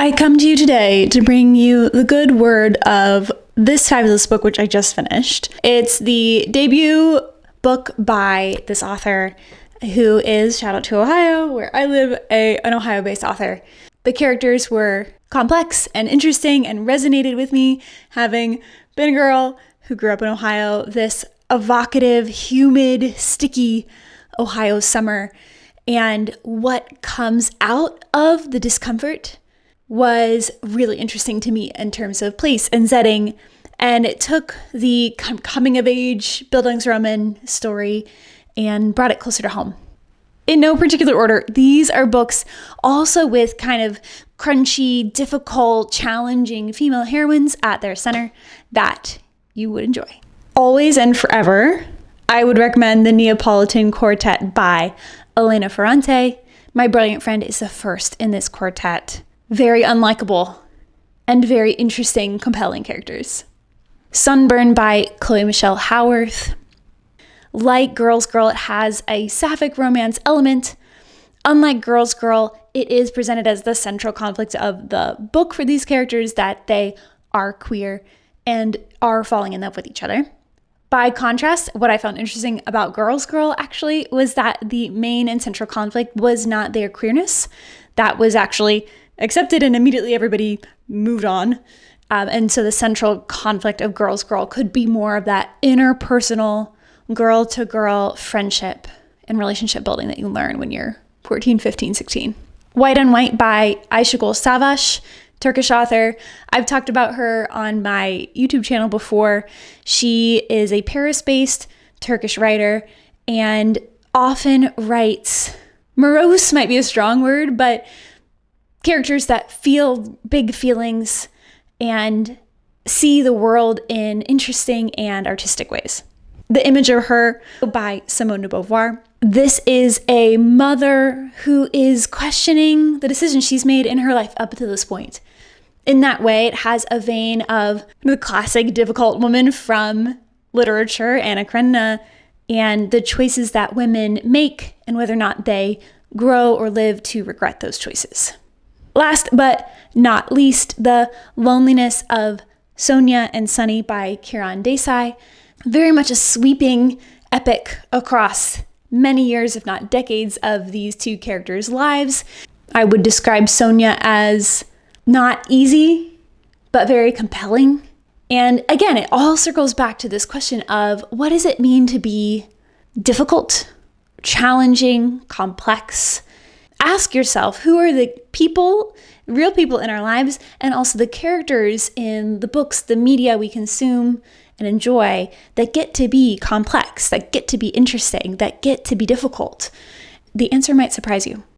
I come to you today to bring you the good word of this fabulous book, which I just finished. It's the debut book by this author who is, shout out to Ohio, where I live, an Ohio-based author. The characters were complex and interesting and resonated with me, having been a girl who grew up in Ohio, this evocative, humid, sticky Ohio summer. And what comes out of the discomfort was really interesting to me in terms of place and setting. And it took the coming of age Bildungsroman story and brought it closer to home. In no particular order, these are books also with kind of crunchy, difficult, challenging female heroines at their center that you would enjoy. Always and forever, I would recommend The Neapolitan Quartet by Elena Ferrante. My brilliant friend is the first in this quartet. Very unlikable and very interesting, compelling characters. Sunburn by Chloe Michelle Howarth. Like Girls Girl, it has a sapphic romance element. Unlike Girls Girl, it is presented as the central conflict of the book for these characters, that they are queer and are falling in love with each other. By contrast, what I found interesting about Girls Girl actually was that the main and central conflict was not their queerness. That was actually accepted and immediately everybody moved on. And so the central conflict of Girls Girl could be more of that interpersonal girl-to-girl friendship and relationship building that you learn when you're 14, 15, 16. White on White by Aysegül Savas, Turkish author. I've talked about her on my YouTube channel before. She is a Paris-based Turkish writer and often writes, morose might be a strong word, but characters that feel big feelings and see the world in interesting and artistic ways. The Image of Her by Simone de Beauvoir. This is a mother who is questioning the decisions she's made in her life up to this point. In that way, it has a vein of the classic difficult woman from literature, Anna Karenina, and the choices that women make and whether or not they grow or live to regret those choices. Last but not least, The Loneliness of Sonia and Sunny by Kiran Desai. Very much a sweeping epic across many years, if not decades, of these two characters' lives. I would describe Sonia as not easy, but very compelling. And again, it all circles back to this question of what does it mean to be difficult, challenging, complex? Ask yourself, who are the people, real people in our lives, and also the characters in the books, the media we consume and enjoy that get to be complex, that get to be interesting, that get to be difficult? The answer might surprise you.